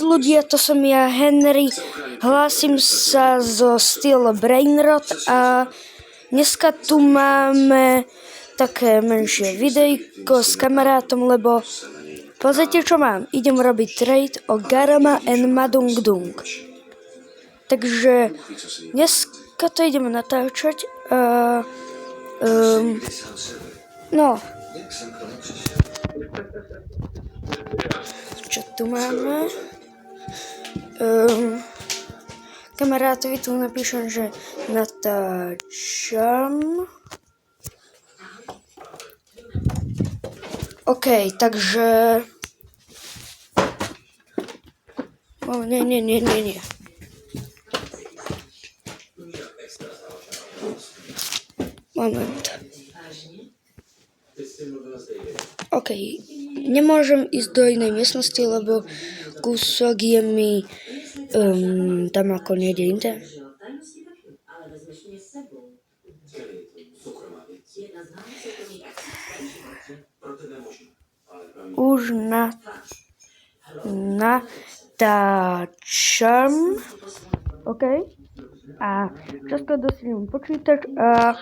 ľudia, to som ja, Henry. Hlásim sa zo Steel Brainrot a dneska tu máme také menšie videjko s kamarátom, lebo pozrite, čo mám. Idem robiť trade o Garama and Madung Dung. Takže dneska to ideme natáčať. No. Čo tu máme? Kamarátovi tu napíšem, že natáčam. OK, takže... Nie. Moment. OK, nemôžem ísť do inej miestnosti, lebo kúsok je mi tam ako nejde inde. Už natáčam. OK. A často dostanem počítač a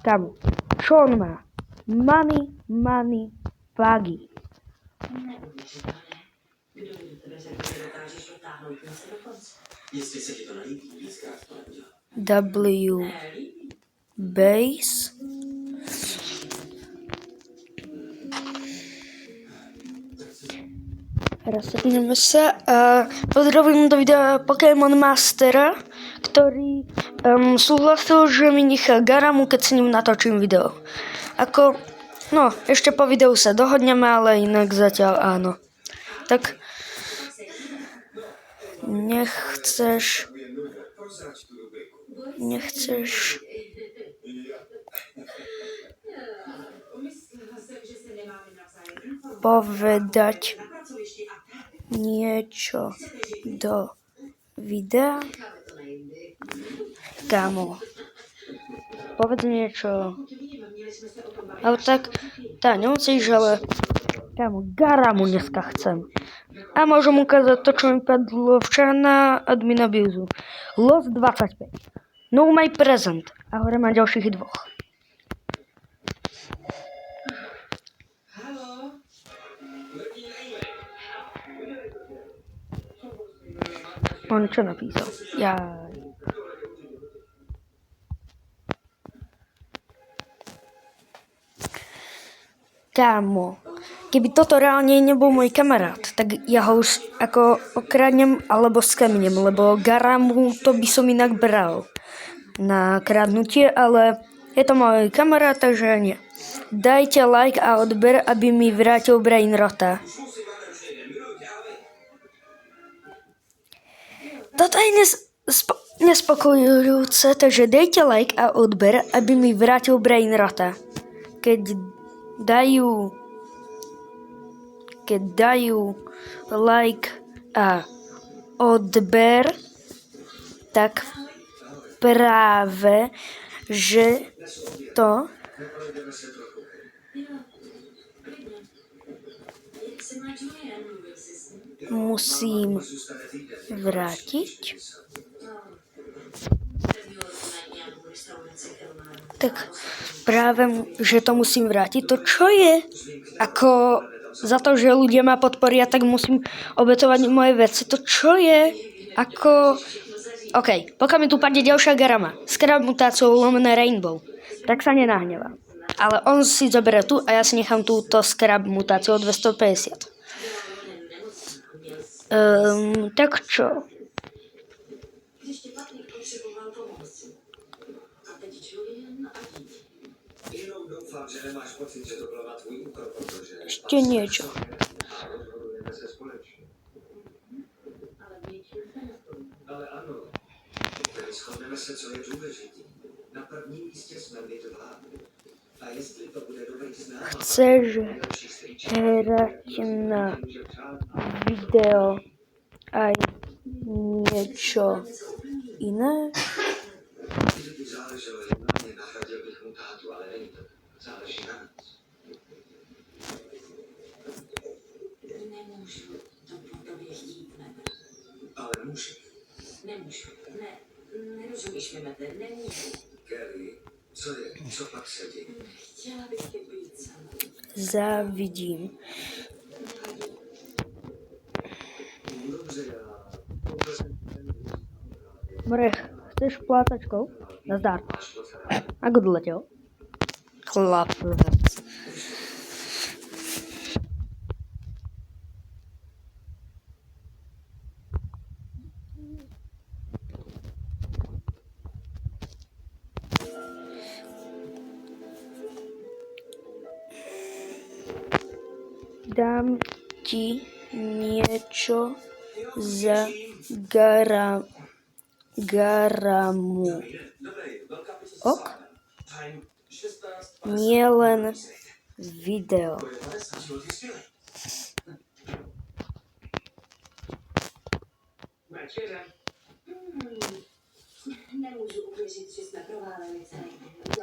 tam. Čo on má? Money, Pagi. W base. Resetneme sa a pozdravím do videa Pokémon Mastera, ktorý súhlasil, že mi nechá Garamu, keď s ním natočím video. Ešte po videu sa dohodneme, ale inak zatiaľ áno. Tak, nechceš povedať niečo do videa? Kámo, povedz niečo. Ale tak, nemusíš, ale kámo, Garamu dneska chcem. A môžem ukázať to, čo mi padlo včera na admin abuse. Los 25. No my present. A hore má ďalších dvoch. On čo napísal? Kámo, keby toto reálne nebol môj kamarát, tak ja ho už ako okradnem alebo skemnem, lebo Garamu to by som inak bral na kradnutie, ale je to môj kamarát, takže nie. Dajte like a odber, aby mi vrátil Brainrota. Toto je nespokojujúce, takže dajte like a odber, aby mi vrátil Brainrota. Keď dajú like a odber, tak práve, že to musím vrátiť. Tak práve, že to musím vrátiť. To čo je? Ako za to, že ľudia ma podporia, tak musím obetovať moje veci. To čo je? OK, pokiaľ mi tu padne ďalšia Garama s krab mutáciou lomené Rainbow, tak sa nenahnevám. Ale on si zoberie tu a ja si nechám túto skrab mutáciu 250. Tak čo? Ešte niečo. Chceš hrať na video aj niečo iné? Závidím. Marek, chceš plátačkou? Nazdar. Ako doletěl? Chlapec. Dám ti niečo za garamu. Ok? Nie len video.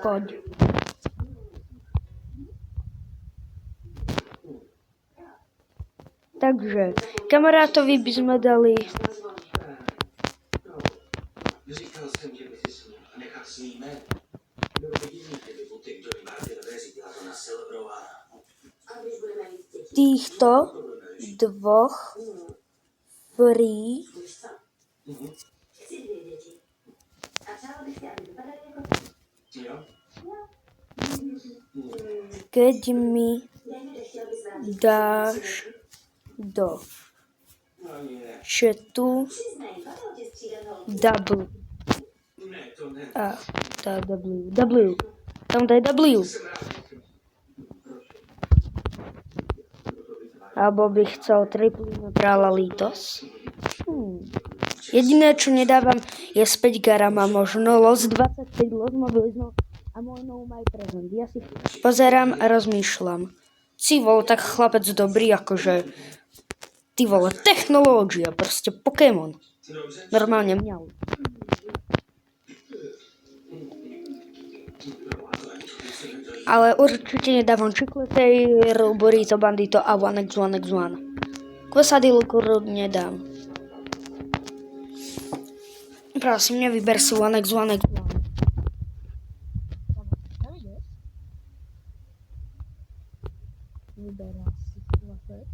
Poď. Takže kamarátovi by sme dali Říkal jsem, že by si nechal svý jméno. Bylo by divný, kdyby Putin, Johnny Martin Vezidila to nasilbroval. týchto dvoch free keď mi dáš do chatu W. A, tá W. W. Tam daj W. Alebo by chcel triplinu kráľa Lítos. Jediné, čo nedávam, je späť garama. Možno los 25, los mobilizno a môj nový maj prezent. Ja si pozerám a rozmýšľam. Ty vole, tak chlapec dobrý, akože... Ty vole, technológia, proste Pokémon. Normálne mňau. Ale určite nedávam Čikletej, Burrito Bandito a 1x1x1. Quesadilku nedám. Prosím, nevyber si 1x1x1. Vyberá si chlapec.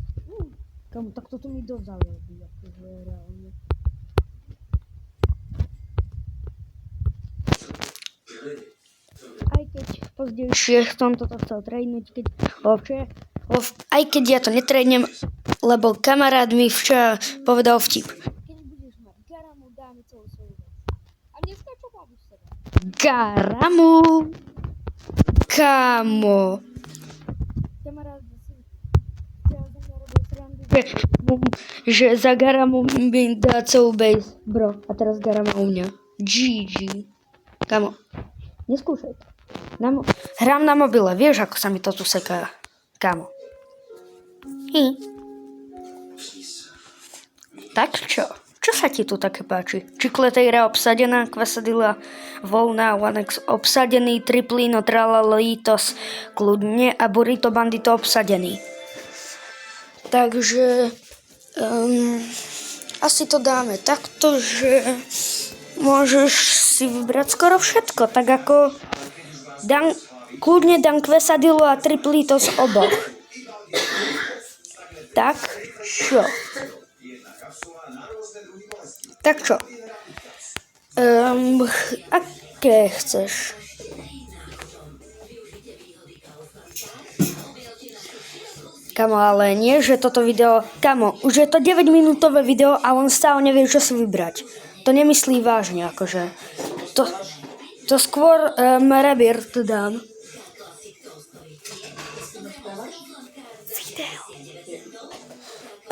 Kamu, tak toto mi dozalebí, akože reálne. Aj keď pozdejšie som toto chcel trédnuť, aj keď ja to netrédnem, lebo kamarát mi včera povedal vtip. Keď budeš mať garamu, dáme celú svoju vec. A dneska čo bavíš sebe? Garamu! Kámo! Kamarát si včera za mňa robil srandu, že za garamu mi dá celú base, bro. A teraz garama u mňa. GG. Kámo. Neskúšaj to. Hrám na mobile, vieš, ako sa mi to tu seká. Kámo. Tak čo? Čo sa ti tu také páči? Čikletejra obsadená, Quesadilla voľná, 1x obsadený, Triplino, Tralalitos kľudne a Burrito Bandito obsadený. Takže asi to dáme takto, že môžeš si vybrať skoro všetko, tak ako kľudne dám Quesadillu a Triplitos oboch. Tak čo? Tak čo? Aké chceš? Kamo, ale nie, že toto video... Kamo, už je to 9-minútové video a on stále nevie, čo si vybrať. To nemyslí vážne, akože. To skôr rebirth dám.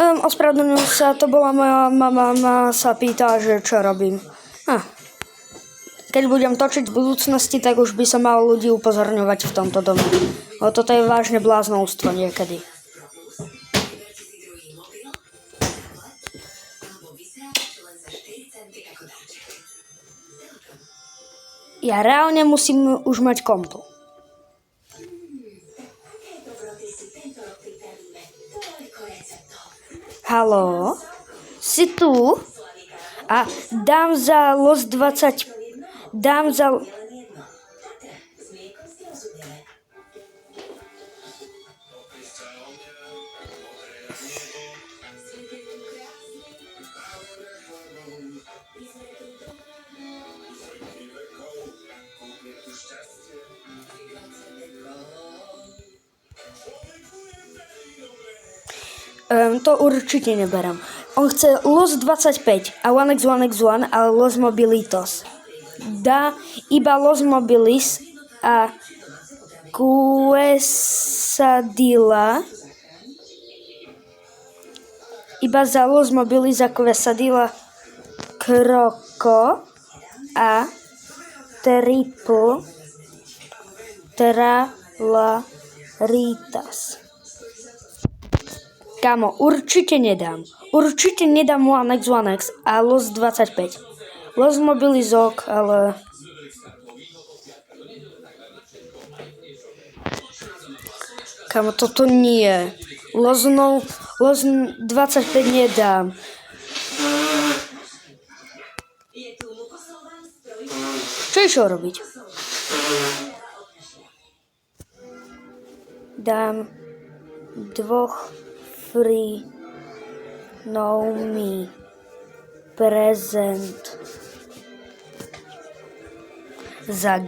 Ospravedlňujem sa, to bola moja mama, sa pýta, že čo robím. Keď budem točiť v budúcnosti, tak už by som mal ľudí upozorňovať v tomto dome. Lebo toto je vážne bláznovstvo niekedy. Ja reálne musím už mať kompu. Haló? Si tu? A dám za los 20... Dám za... To určite neberám. On chce los 25 a 1x1x1, ale los mobilitos. Dá iba los mobilis a quesadilla. Iba za los mobilis a quesadilla croco a triple tralaritas. Kámo, určite nedám. Určite nedám 1x1x a los 25. Los mobilizok, ale... Kámo, toto nie. Los 25 nedám. Čo išiel robiť? Dám dvoch free no me prezent za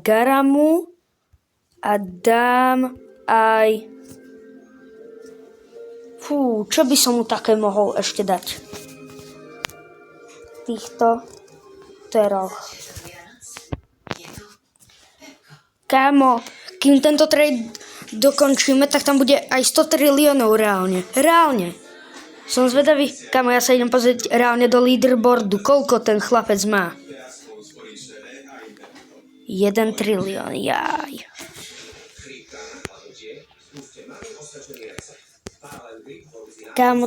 Garamu a dám aj čo by som mu také mohol ešte dať? Týchto troch. Kámo, kým tento trade dokončíme, tak tam bude aj 100 triliónov reálne. Reálne. Som zvedavý, kámo, ja sa idem pozrieť reálne do leaderboardu, koľko ten chlapec má. 1 trilión, jaj. Kámo,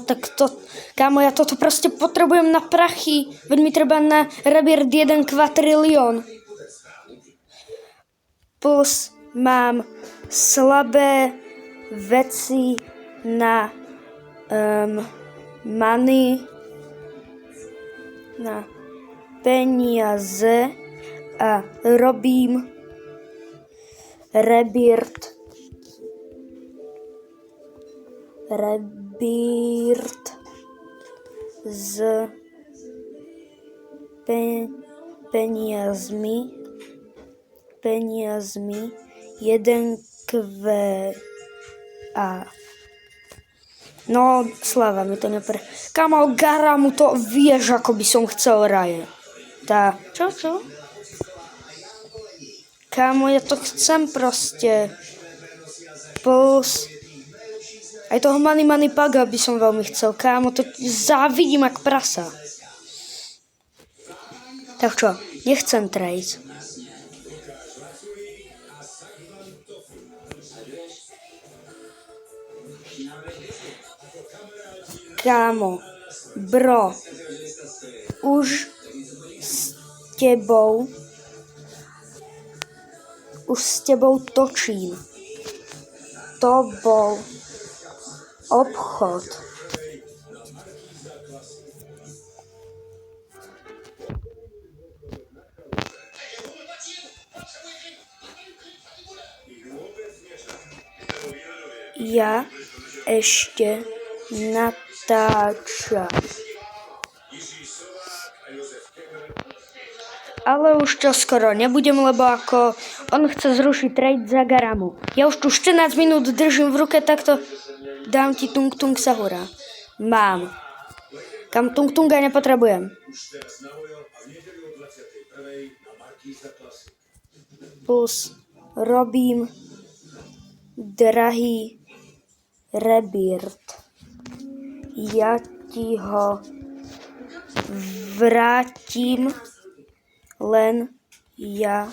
kámo, ja toto proste potrebujem na prachy, veď mi treba na Rebirth 1 kvatrilión. Plus mám slabé veci na money, na peniaze a robím Rebirth s peniazmi 1QA. No, Slava mi to nepre... Kámo, Garamu to vieš, ako by som chcel raje. Čo? Kámo, ja to chcem proste. Plus... Aj toho Money Paga by som veľmi chcel. Kámo, to závidím jak prasa. Tak čo, nechcem trade. Kámo, bro, už s tebou točím. To bol obchod. Ja ešte natáčam. Ale už to skoro nebudem, lebo ako on chce zrušiť trade za Garamu. Ja už tu 14 minút držím v ruke, takto dám ti Tung Sahura. Mám. Kam Tunga nepotrebujem. Plus robím drahý Rebirth. Ja ti ho vrátim, len ja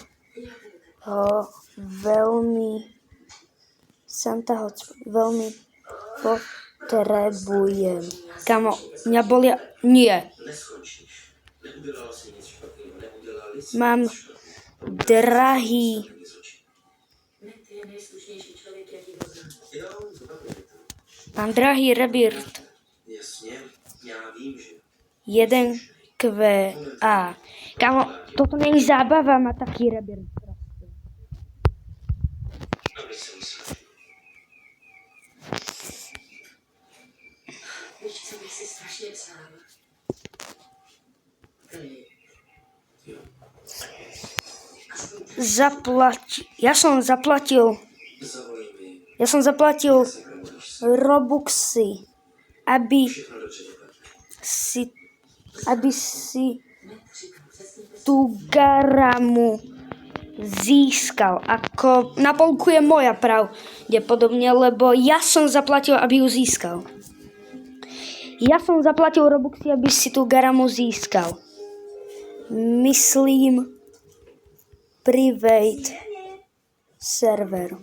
ho veľmi potrebujem. Kamo, mňa bolia... Nie. Mám drahý... Mám drahý Rebirth. Jasně, já vím, že 1QA. Kámo, toto není zábava, má taký rebel. Aby som sa... Víš, co bych si strašně přál? Klid. Jo. Ja som zaplatil Robuxy, aby si tú Garamu získal. Ako na polku je moja pravdepodobne, lebo ja som zaplatil, aby ju získal. Ja som zaplatil Robuxy, aby si tú Garamu získal. Myslím private server.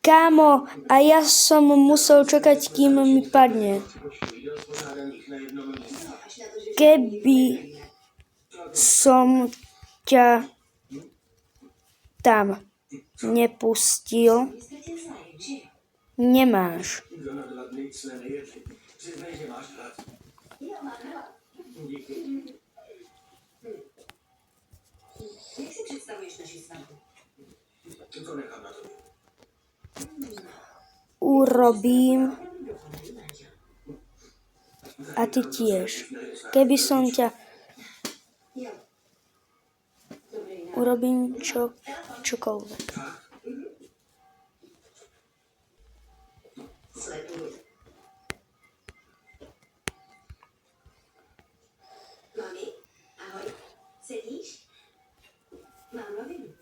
Kámo, a ja som musel čakať, kým mi padne. Keby som ťa tam nepustil, nemáš. Jak si představuješ naši svatbu? To nechám na to. Urobím a ty tiež. Keby som ťa urobím čokoľvek. Mami, ahoj. Sedíš? Mám novinu.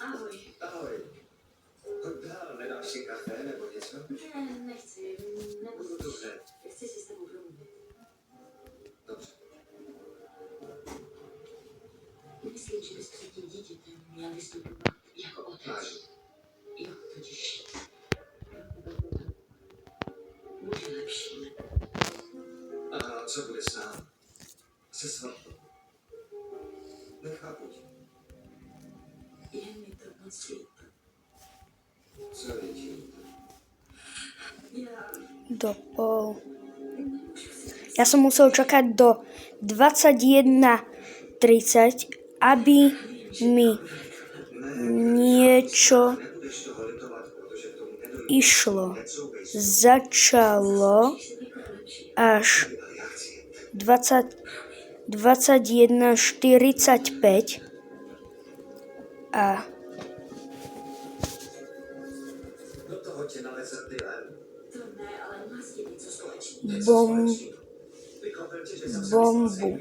Ahoj. Ahoj. Dál, nedáš si kafe nebo něco? Ne, nechci. Nebudu. Dobře. Chci si s tebou promluvit. Dobře. Myslím, že bys před tím dítětem měl vystupovat jako otec. Jo, totiž. Bude lepší. A co bude s námi? Se svatbou? Nechápu tě. Je mi to moc líto. Co je ti líto? Ja som musel čakať do 21:30, aby mi niečo išlo. Začalo až 21:45 a Do toho tě nalezl Dylan. To ne, ale má s tím něco společného. bombu.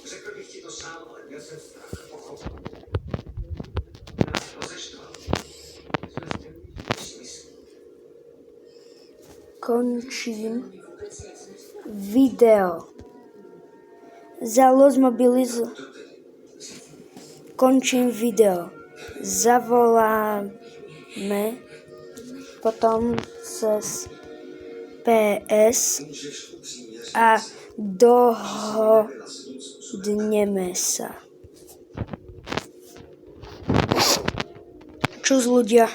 Řekl bych ti to sám, ale měl jsem strach pochopit. Rozeštval. Končím video. Končím video. Zavoláme potom cez PS a dohodneme sa. Čus ľudia.